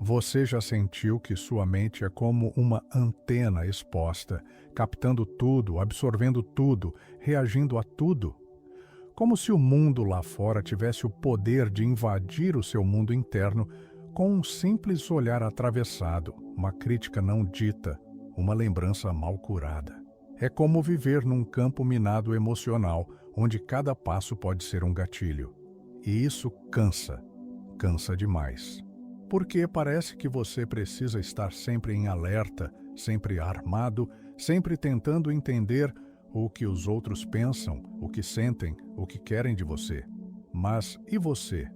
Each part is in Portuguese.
Você já sentiu que sua mente é como uma antena exposta, captando tudo, absorvendo tudo, reagindo a tudo? Como se o mundo lá fora tivesse o poder de invadir o seu mundo interno com um simples olhar atravessado, uma crítica não dita, uma lembrança mal curada. É como viver num campo minado emocional, onde cada passo pode ser um gatilho. E isso cansa, cansa demais. Porque parece que você precisa estar sempre em alerta, sempre armado, sempre tentando entender o que os outros pensam, o que sentem, o que querem de você. Mas e você?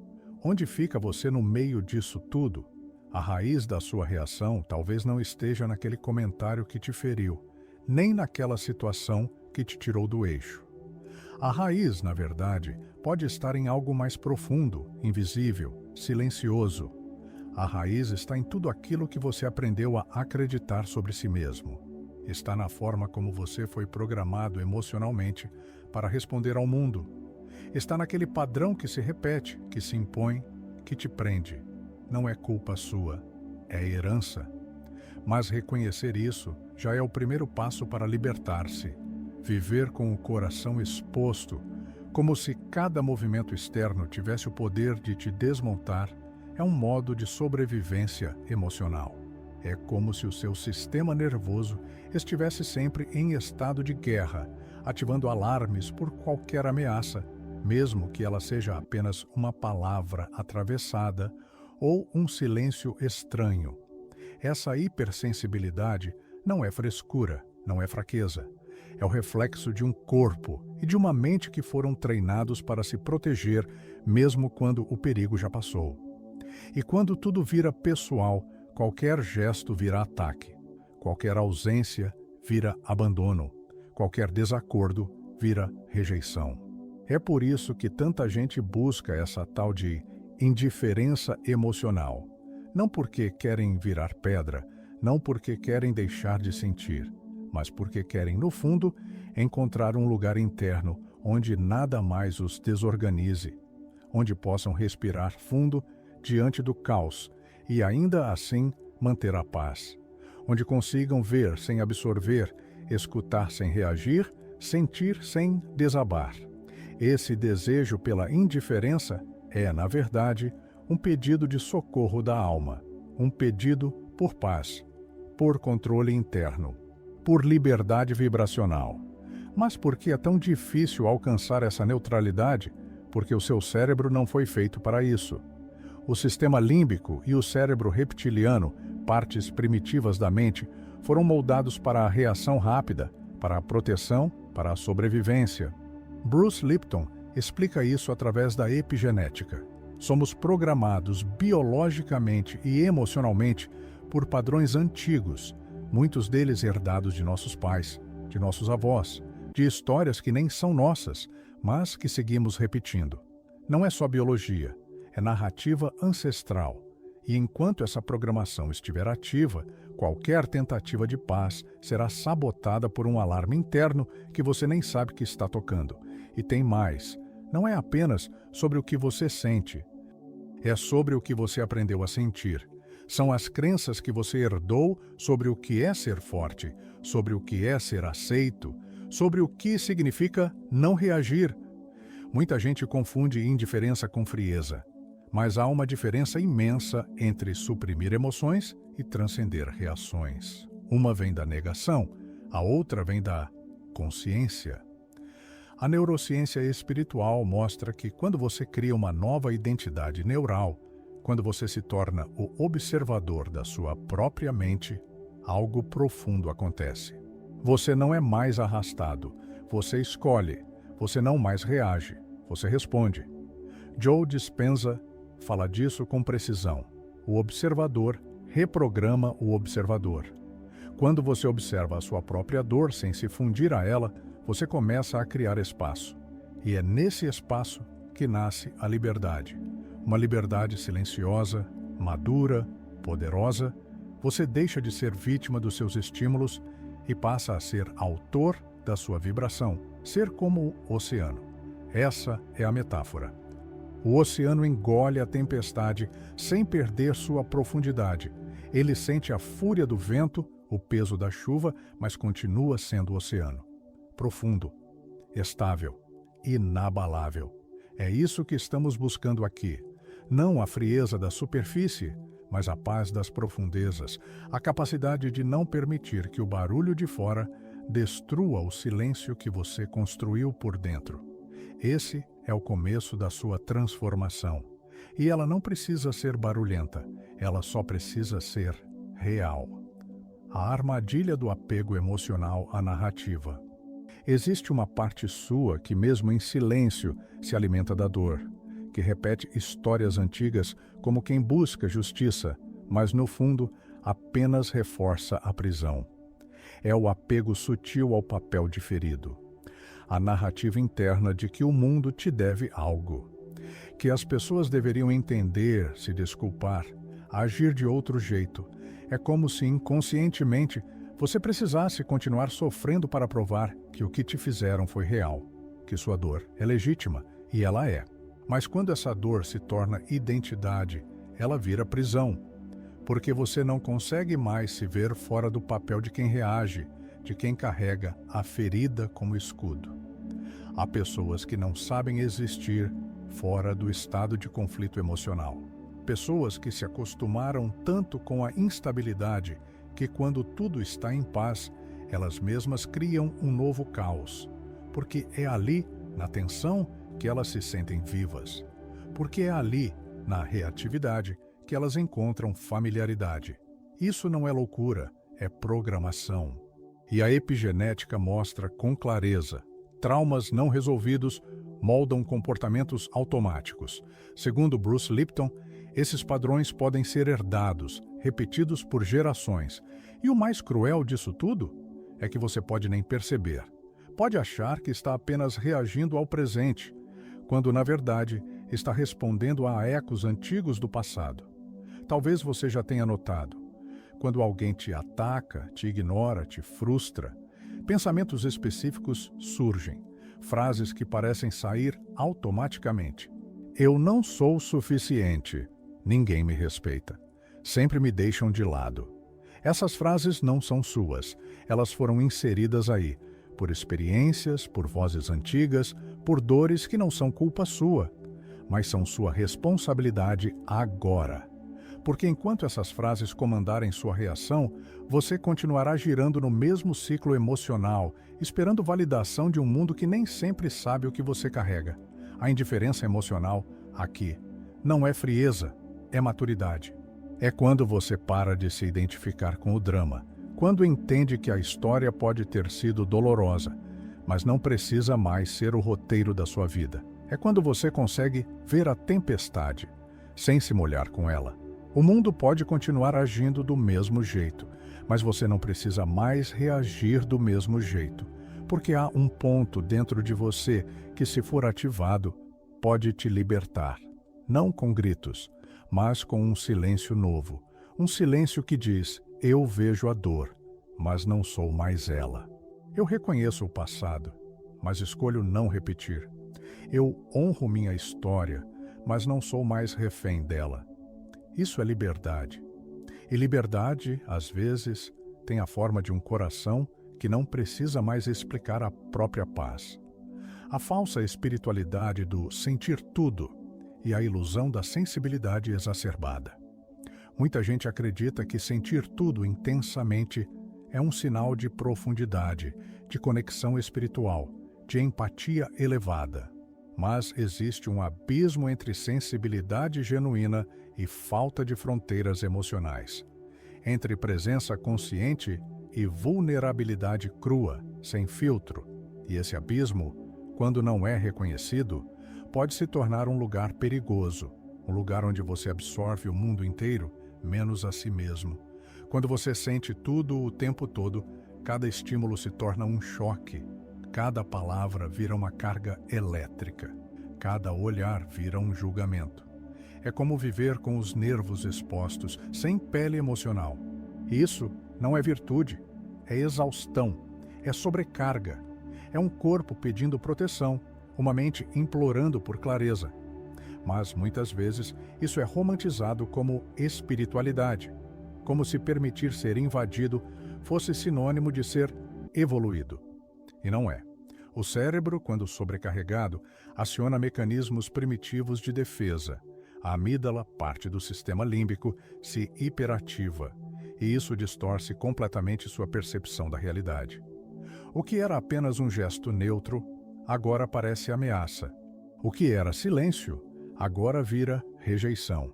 Onde fica você no meio disso tudo? A raiz da sua reação talvez não esteja naquele comentário que te feriu, nem naquela situação que te tirou do eixo. A raiz, na verdade, pode estar em algo mais profundo, invisível, silencioso. A raiz está em tudo aquilo que você aprendeu a acreditar sobre si mesmo. Está na forma como você foi programado emocionalmente para responder ao mundo. Está naquele padrão que se repete, que se impõe, que te prende. Não é culpa sua, é herança. Mas reconhecer isso já é o primeiro passo para libertar-se. Viver com o coração exposto, como se cada movimento externo tivesse o poder de te desmontar, é um modo de sobrevivência emocional. É como se o seu sistema nervoso estivesse sempre em estado de guerra, ativando alarmes por qualquer ameaça, mesmo que ela seja apenas uma palavra atravessada ou um silêncio estranho. Essa hipersensibilidade não é frescura, não é fraqueza. É o reflexo de um corpo e de uma mente que foram treinados para se proteger, mesmo quando o perigo já passou. E quando tudo vira pessoal, qualquer gesto vira ataque, qualquer ausência vira abandono, qualquer desacordo vira rejeição. É por isso que tanta gente busca essa tal de indiferença emocional. Não porque querem virar pedra, não porque querem deixar de sentir, mas porque querem, no fundo, encontrar um lugar interno onde nada mais os desorganize, onde possam respirar fundo diante do caos e ainda assim manter a paz, onde consigam ver sem absorver, escutar sem reagir, sentir sem desabar. Esse desejo pela indiferença é, na verdade, um pedido de socorro da alma, um pedido por paz, por controle interno, por liberdade vibracional. Mas por que é tão difícil alcançar essa neutralidade? Porque o seu cérebro não foi feito para isso. O sistema límbico e o cérebro reptiliano, partes primitivas da mente, foram moldados para a reação rápida, para a proteção, para a sobrevivência. Bruce Lipton explica isso através da epigenética. Somos programados biologicamente e emocionalmente por padrões antigos, muitos deles herdados de nossos pais, de nossos avós, de histórias que nem são nossas, mas que seguimos repetindo. Não é só biologia. É narrativa ancestral, e enquanto essa programação estiver ativa, qualquer tentativa de paz será sabotada por um alarme interno que você nem sabe que está tocando. E tem mais, não é apenas sobre o que você sente, é sobre o que você aprendeu a sentir. São as crenças que você herdou sobre o que é ser forte, sobre o que é ser aceito, sobre o que significa não reagir. Muita gente confunde indiferença com frieza. Mas há uma diferença imensa entre suprimir emoções e transcender reações. Uma vem da negação, a outra vem da consciência. A neurociência espiritual mostra que quando você cria uma nova identidade neural, quando você se torna o observador da sua própria mente, algo profundo acontece. Você não é mais arrastado, você escolhe, você não mais reage, você responde. Joe Dispenza fala disso com precisão. O observador reprograma o observador. Quando você observa a sua própria dor sem se fundir a ela, você começa a criar espaço. E é nesse espaço que nasce a liberdade. Uma liberdade silenciosa, madura, poderosa. Você deixa de ser vítima dos seus estímulos e passa a ser autor da sua vibração, ser como o oceano. Essa é a metáfora. O oceano engole a tempestade sem perder sua profundidade. Ele sente a fúria do vento, o peso da chuva, mas continua sendo oceano. Profundo, estável, inabalável. É isso que estamos buscando aqui. Não a frieza da superfície, mas a paz das profundezas, a capacidade de não permitir que o barulho de fora destrua o silêncio que você construiu por dentro. Esse é o começo da sua transformação. E ela não precisa ser barulhenta, ela só precisa ser real. A armadilha do apego emocional à narrativa. Existe uma parte sua que, mesmo em silêncio, se alimenta da dor, que repete histórias antigas como quem busca justiça, mas no fundo apenas reforça a prisão. É o apego sutil ao papel de ferido. A narrativa interna de que o mundo te deve algo, que as pessoas deveriam entender, se desculpar, agir de outro jeito. É como se inconscientemente você precisasse continuar sofrendo para provar que o que te fizeram foi real, que sua dor é legítima, e ela é. Mas quando essa dor se torna identidade, ela vira prisão, porque você não consegue mais se ver fora do papel de quem reage, de quem carrega a ferida como escudo. Há pessoas que não sabem existir fora do estado de conflito emocional. Pessoas que se acostumaram tanto com a instabilidade que, quando tudo está em paz, elas mesmas criam um novo caos. Porque é ali, na tensão, que elas se sentem vivas. Porque é ali, na reatividade, que elas encontram familiaridade. Isso não é loucura, é programação. E a epigenética mostra com clareza: traumas não resolvidos moldam comportamentos automáticos. Segundo Bruce Lipton, esses padrões podem ser herdados, repetidos por gerações. E o mais cruel disso tudo é que você pode nem perceber. Pode achar que está apenas reagindo ao presente, quando na verdade está respondendo a ecos antigos do passado. Talvez você já tenha notado. Quando alguém te ataca, te ignora, te frustra, pensamentos específicos surgem, frases que parecem sair automaticamente. Eu não sou suficiente. Ninguém me respeita. Sempre me deixam de lado. Essas frases não são suas. Elas foram inseridas aí, por experiências, por vozes antigas, por dores que não são culpa sua, mas são sua responsabilidade agora. Porque enquanto essas frases comandarem sua reação, você continuará girando no mesmo ciclo emocional, esperando validação de um mundo que nem sempre sabe o que você carrega. A indiferença emocional, aqui, não é frieza, é maturidade. É quando você para de se identificar com o drama, quando entende que a história pode ter sido dolorosa, mas não precisa mais ser o roteiro da sua vida. É quando você consegue ver a tempestade, sem se molhar com ela. O mundo pode continuar agindo do mesmo jeito, mas você não precisa mais reagir do mesmo jeito, porque há um ponto dentro de você que, se for ativado, pode te libertar. Não com gritos, mas com um silêncio novo. Um silêncio que diz: eu vejo a dor, mas não sou mais ela. Eu reconheço o passado, mas escolho não repetir. Eu honro minha história, mas não sou mais refém dela. Isso é liberdade. E liberdade, às vezes, tem a forma de um coração que não precisa mais explicar a própria paz. A falsa espiritualidade do sentir tudo e a ilusão da sensibilidade exacerbada. Muita gente acredita que sentir tudo intensamente é um sinal de profundidade, de conexão espiritual, de empatia elevada. Mas existe um abismo entre sensibilidade genuína e falta de fronteiras emocionais, entre presença consciente e vulnerabilidade crua, sem filtro. E esse abismo, quando não é reconhecido, pode se tornar um lugar perigoso, um lugar onde você absorve o mundo inteiro, menos a si mesmo. Quando você sente tudo o tempo todo, cada estímulo se torna um choque, cada palavra vira uma carga elétrica, cada olhar vira um julgamento. É como viver com os nervos expostos, sem pele emocional. E isso não é virtude, é exaustão, é sobrecarga. É um corpo pedindo proteção, uma mente implorando por clareza. Mas, muitas vezes, isso é romantizado como espiritualidade, como se permitir ser invadido fosse sinônimo de ser evoluído. E não é. O cérebro, quando sobrecarregado, aciona mecanismos primitivos de defesa. A amígdala, parte do sistema límbico, se hiperativa, e isso distorce completamente sua percepção da realidade. O que era apenas um gesto neutro, agora parece ameaça. O que era silêncio, agora vira rejeição.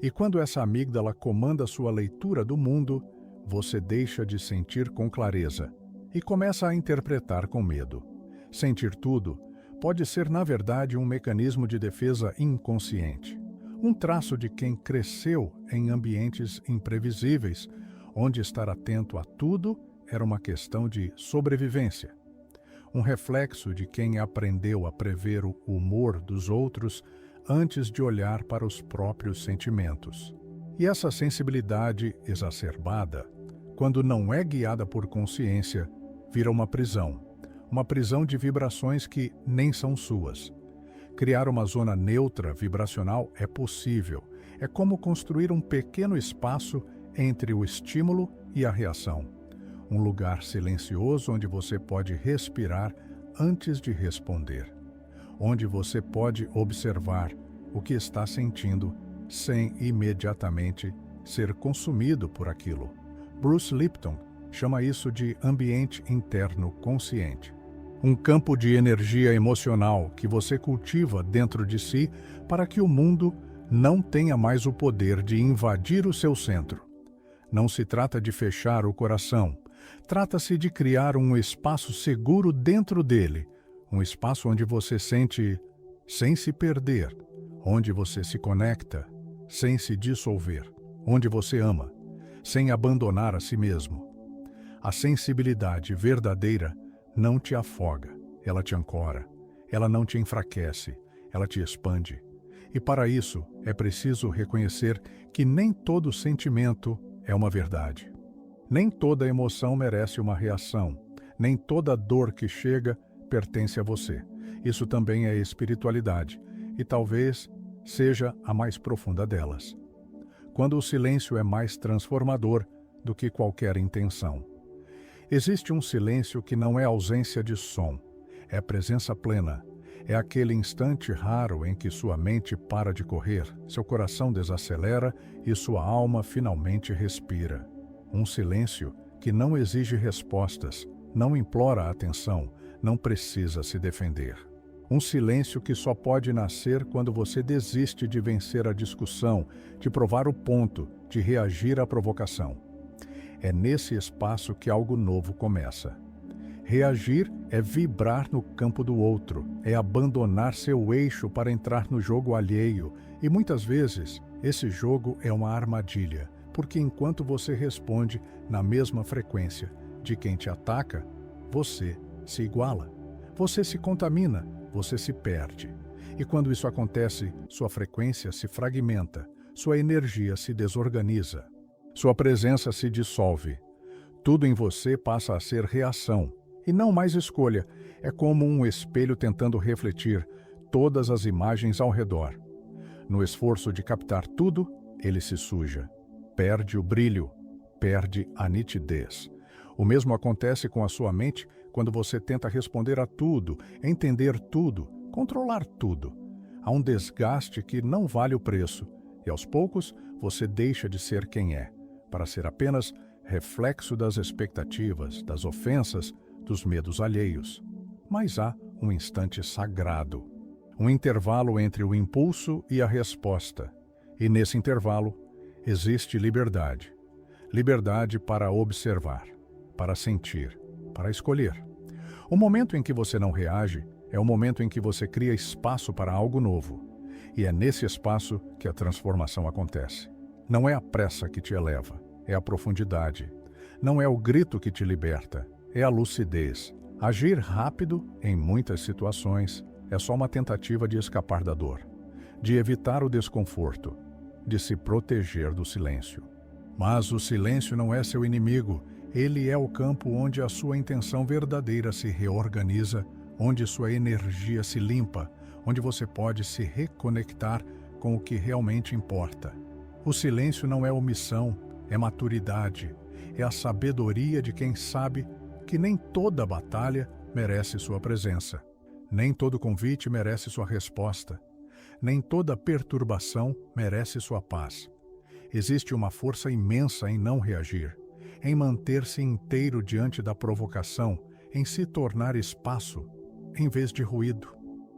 E quando essa amígdala comanda sua leitura do mundo, você deixa de sentir com clareza e começa a interpretar com medo. Sentir tudo pode ser, na verdade, um mecanismo de defesa inconsciente. Um traço de quem cresceu em ambientes imprevisíveis, onde estar atento a tudo era uma questão de sobrevivência. Um reflexo de quem aprendeu a prever o humor dos outros antes de olhar para os próprios sentimentos. E essa sensibilidade exacerbada, quando não é guiada por consciência, vira uma prisão de vibrações que nem são suas. Criar uma zona neutra vibracional é possível. É como construir um pequeno espaço entre o estímulo e a reação. Um lugar silencioso onde você pode respirar antes de responder. Onde você pode observar o que está sentindo sem imediatamente ser consumido por aquilo. Bruce Lipton chama isso de ambiente interno consciente. Um campo de energia emocional que você cultiva dentro de si para que o mundo não tenha mais o poder de invadir o seu centro. Não se trata de fechar o coração, trata-se de criar um espaço seguro dentro dele, um espaço onde você sente sem se perder, onde você se conecta sem se dissolver, onde você ama, sem abandonar a si mesmo. A sensibilidade verdadeira não te afoga, ela te ancora, ela não te enfraquece, ela te expande. E para isso é preciso reconhecer que nem todo sentimento é uma verdade. Nem toda emoção merece uma reação, nem toda dor que chega pertence a você. Isso também é espiritualidade, e talvez seja a mais profunda delas. Quando o silêncio é mais transformador do que qualquer intenção. Existe um silêncio que não é ausência de som, é presença plena. É aquele instante raro em que sua mente para de correr, seu coração desacelera e sua alma finalmente respira. Um silêncio que não exige respostas, não implora atenção, não precisa se defender. Um silêncio que só pode nascer quando você desiste de vencer a discussão, de provar o ponto, de reagir à provocação. É nesse espaço que algo novo começa. Reagir é vibrar no campo do outro, é abandonar seu eixo para entrar no jogo alheio. E muitas vezes, esse jogo é uma armadilha, porque enquanto você responde na mesma frequência de quem te ataca, você se iguala, você se contamina, você se perde. E quando isso acontece, sua frequência se fragmenta, sua energia se desorganiza, sua presença se dissolve. Tudo em você passa a ser reação, e não mais escolha. É como um espelho tentando refletir todas as imagens ao redor. No esforço de captar tudo, ele se suja, perde o brilho, perde a nitidez. O mesmo acontece com a sua mente quando você tenta responder a tudo, entender tudo, controlar tudo. Há um desgaste que não vale o preço, e aos poucos você deixa de ser quem é, para ser apenas reflexo das expectativas, das ofensas, dos medos alheios. Mas há um instante sagrado, um intervalo entre o impulso e a resposta. E nesse intervalo existe liberdade. Liberdade para observar, para sentir, para escolher. O momento em que você não reage é o momento em que você cria espaço para algo novo. E é nesse espaço que a transformação acontece. Não é a pressa que te eleva, é a profundidade. Não é o grito que te liberta, é a lucidez. Agir rápido, em muitas situações, é só uma tentativa de escapar da dor, de evitar o desconforto, de se proteger do silêncio. Mas o silêncio não é seu inimigo, ele é o campo onde a sua intenção verdadeira se reorganiza, onde sua energia se limpa, onde você pode se reconectar com o que realmente importa. O silêncio não é omissão, é maturidade, é a sabedoria de quem sabe que nem toda batalha merece sua presença, nem todo convite merece sua resposta, nem toda perturbação merece sua paz. Existe uma força imensa em não reagir, em manter-se inteiro diante da provocação, em se tornar espaço em vez de ruído.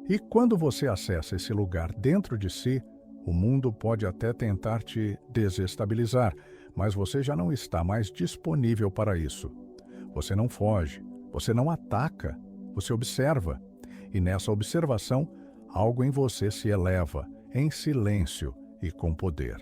E quando você acessa esse lugar dentro de si, o mundo pode até tentar te desestabilizar, mas você já não está mais disponível para isso. Você não foge, você não ataca, você observa. E nessa observação, algo em você se eleva, em silêncio e com poder.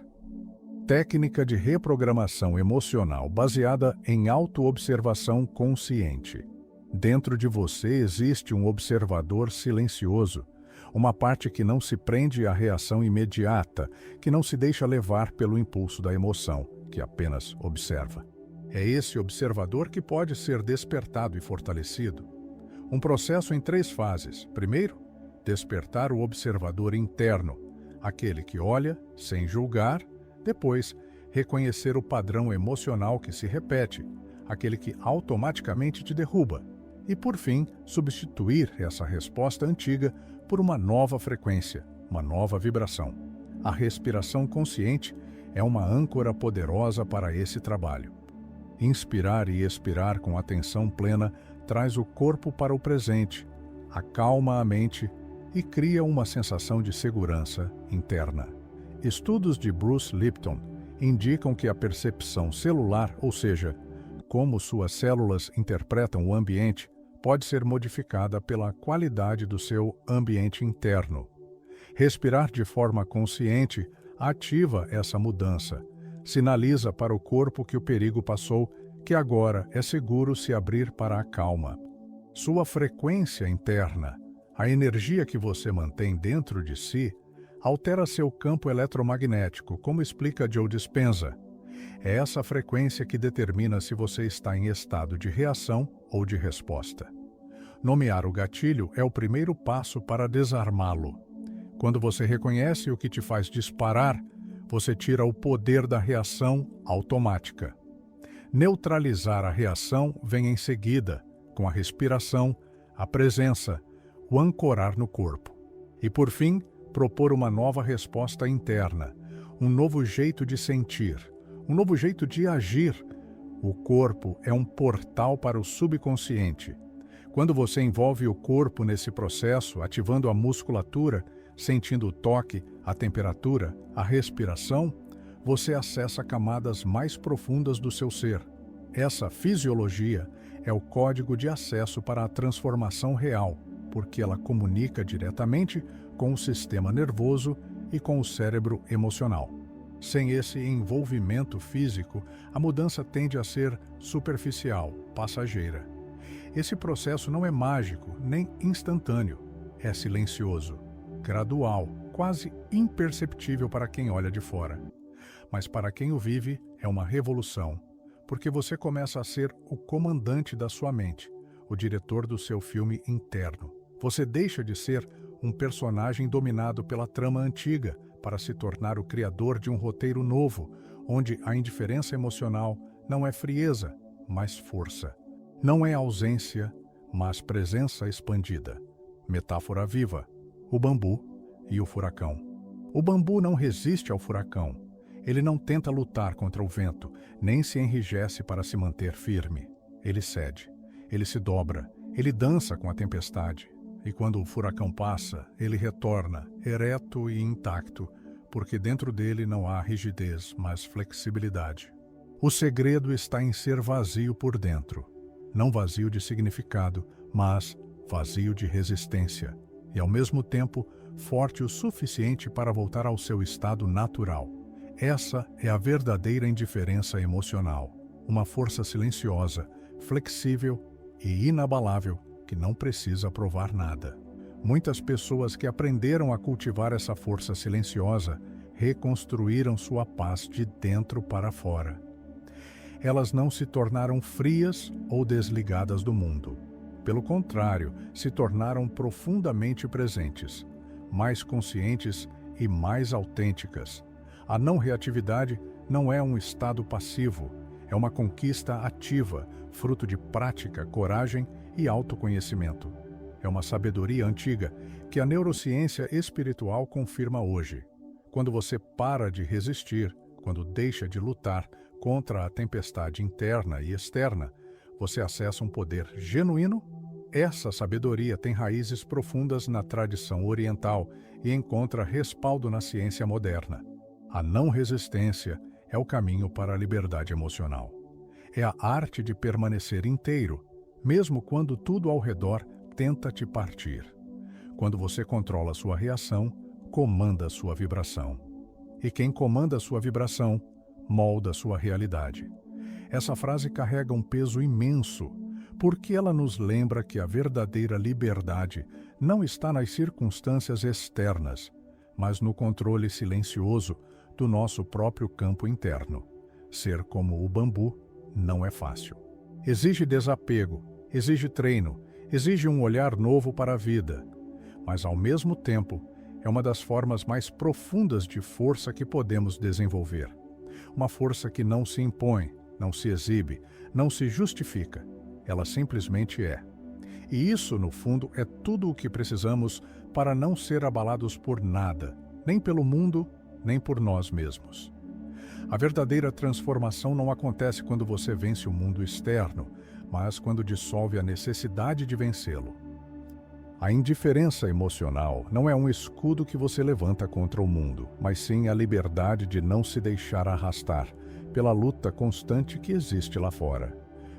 Técnica de reprogramação emocional baseada em autoobservação consciente. Dentro de você existe um observador silencioso, uma parte que não se prende à reação imediata, que não se deixa levar pelo impulso da emoção, que apenas observa. É esse observador que pode ser despertado e fortalecido. Um processo em 3 fases. Primeiro, despertar o observador interno, aquele que olha sem julgar. Depois, reconhecer o padrão emocional que se repete, aquele que automaticamente te derruba. E, por fim, substituir essa resposta antiga por uma nova frequência, uma nova vibração. A respiração consciente é uma âncora poderosa para esse trabalho. Inspirar e expirar com atenção plena traz o corpo para o presente, acalma a mente e cria uma sensação de segurança interna. Estudos de Bruce Lipton indicam que a percepção celular, ou seja, como suas células interpretam o ambiente, pode ser modificada pela qualidade do seu ambiente interno. Respirar de forma consciente ativa essa mudança, sinaliza para o corpo que o perigo passou, que agora é seguro se abrir para a calma. Sua frequência interna, a energia que você mantém dentro de si, altera seu campo eletromagnético, como explica Joe Dispenza. É essa frequência que determina se você está em estado de reação ou de resposta. Nomear o gatilho é o primeiro passo para desarmá-lo. Quando você reconhece o que te faz disparar, você tira o poder da reação automática. Neutralizar a reação vem em seguida, com a respiração, a presença, o ancorar no corpo. E, por fim, propor uma nova resposta interna, um novo jeito de sentir, um novo jeito de agir. O corpo é um portal para o subconsciente. Quando você envolve o corpo nesse processo, ativando a musculatura, sentindo o toque, a temperatura, a respiração, você acessa camadas mais profundas do seu ser. Essa fisiologia é o código de acesso para a transformação real, porque ela comunica diretamente com o sistema nervoso e com o cérebro emocional. Sem esse envolvimento físico, a mudança tende a ser superficial, passageira. Esse processo não é mágico nem instantâneo, é silencioso, gradual, quase imperceptível para quem olha de fora. Mas para quem o vive, é uma revolução, porque você começa a ser o comandante da sua mente, o diretor do seu filme interno. Você deixa de ser um personagem dominado pela trama antiga para se tornar o criador de um roteiro novo, onde a indiferença emocional não é frieza, mas força. Não é ausência, mas presença expandida. Metáfora viva: o bambu e o furacão. O bambu não resiste ao furacão. Ele não tenta lutar contra o vento, nem se enrijece para se manter firme. Ele cede, ele se dobra, ele dança com a tempestade. E quando o furacão passa, ele retorna, ereto e intacto, porque dentro dele não há rigidez, mas flexibilidade. O segredo está em ser vazio por dentro. Não vazio de significado, mas vazio de resistência. E ao mesmo tempo, forte o suficiente para voltar ao seu estado natural. Essa é a verdadeira indiferença emocional. Uma força silenciosa, flexível e inabalável, que não precisa provar nada. Muitas pessoas que aprenderam a cultivar essa força silenciosa reconstruíram sua paz de dentro para fora. Elas não se tornaram frias ou desligadas do mundo. Pelo contrário, se tornaram profundamente presentes. mais conscientes e mais autênticas. A não reatividade não é um estado passivo, é uma conquista ativa, fruto de prática, coragem e autoconhecimento. É uma sabedoria antiga que a neurociência espiritual confirma hoje. Quando você para de resistir, quando deixa de lutar contra a tempestade interna e externa, você acessa um poder genuíno. Essa sabedoria tem raízes profundas na tradição oriental e encontra respaldo na ciência moderna. A não resistência é o caminho para a liberdade emocional. É a arte de permanecer inteiro, mesmo quando tudo ao redor tenta te partir. Quando você controla sua reação, comanda sua vibração. E quem comanda sua vibração, molda sua realidade. Essa frase carrega um peso imenso, porque ela nos lembra que a verdadeira liberdade não está nas circunstâncias externas, mas no controle silencioso do nosso próprio campo interno. Ser como o bambu não é fácil. Exige desapego, exige treino, exige um olhar novo para a vida, mas ao mesmo tempo é uma das formas mais profundas de força que podemos desenvolver. Uma força que não se impõe, não se exibe, não se justifica. Ela simplesmente é. E isso, no fundo, é tudo o que precisamos para não ser abalados por nada, nem pelo mundo, nem por nós mesmos. A verdadeira transformação não acontece quando você vence o mundo externo, mas quando dissolve a necessidade de vencê-lo. A indiferença emocional não é um escudo que você levanta contra o mundo, mas sim a liberdade de não se deixar arrastar pela luta constante que existe lá fora.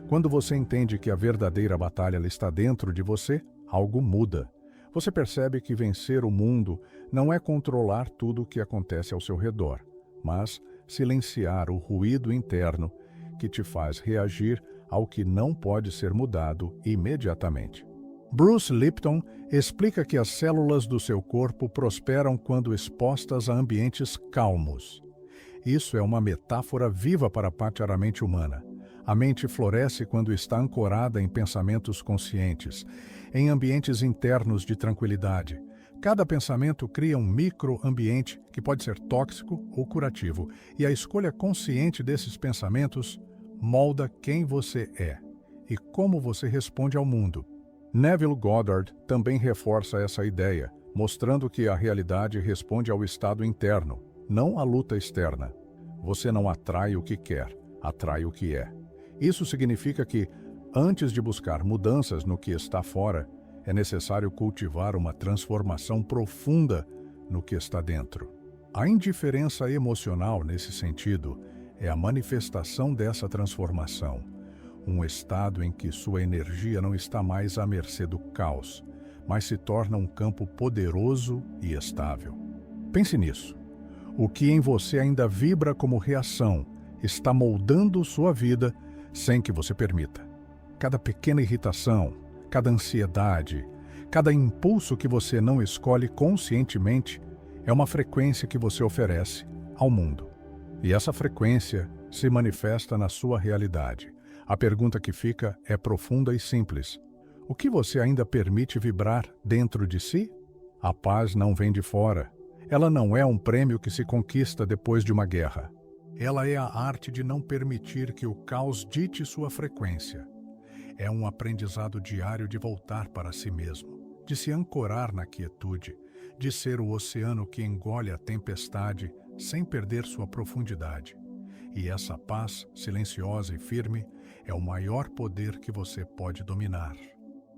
Quando você entende que a verdadeira batalha está dentro de você, algo muda. Você percebe que vencer o mundo não é controlar tudo o que acontece ao seu redor, mas silenciar o ruído interno que te faz reagir ao que não pode ser mudado imediatamente. Bruce Lipton explica que as células do seu corpo prosperam quando expostas a ambientes calmos. Isso é uma metáfora viva para a parte da mente humana. A mente floresce quando está ancorada em pensamentos conscientes, em ambientes internos de tranquilidade. Cada pensamento cria um microambiente que pode ser tóxico ou curativo, e a escolha consciente desses pensamentos molda quem você é e como você responde ao mundo. Neville Goddard também reforça essa ideia, mostrando que a realidade responde ao estado interno, não à luta externa. Você não atrai o que quer, atrai o que é. Isso significa que, antes de buscar mudanças no que está fora, é necessário cultivar uma transformação profunda no que está dentro. A indiferença emocional, nesse sentido, é a manifestação dessa transformação. Um estado em que sua energia não está mais à mercê do caos, mas se torna um campo poderoso e estável. Pense nisso. O que em você ainda vibra como reação está moldando sua vida sem que você permita. Cada pequena irritação, cada ansiedade, cada impulso que você não escolhe conscientemente é uma frequência que você oferece ao mundo. E essa frequência se manifesta na sua realidade. A pergunta que fica é profunda e simples. O que você ainda permite vibrar dentro de si? A paz não vem de fora. Ela não é um prêmio que se conquista depois de uma guerra. Ela é a arte de não permitir que o caos dite sua frequência. É um aprendizado diário de voltar para si mesmo, de se ancorar na quietude, de ser o oceano que engole a tempestade sem perder sua profundidade. E essa paz, silenciosa e firme, é o maior poder que você pode dominar.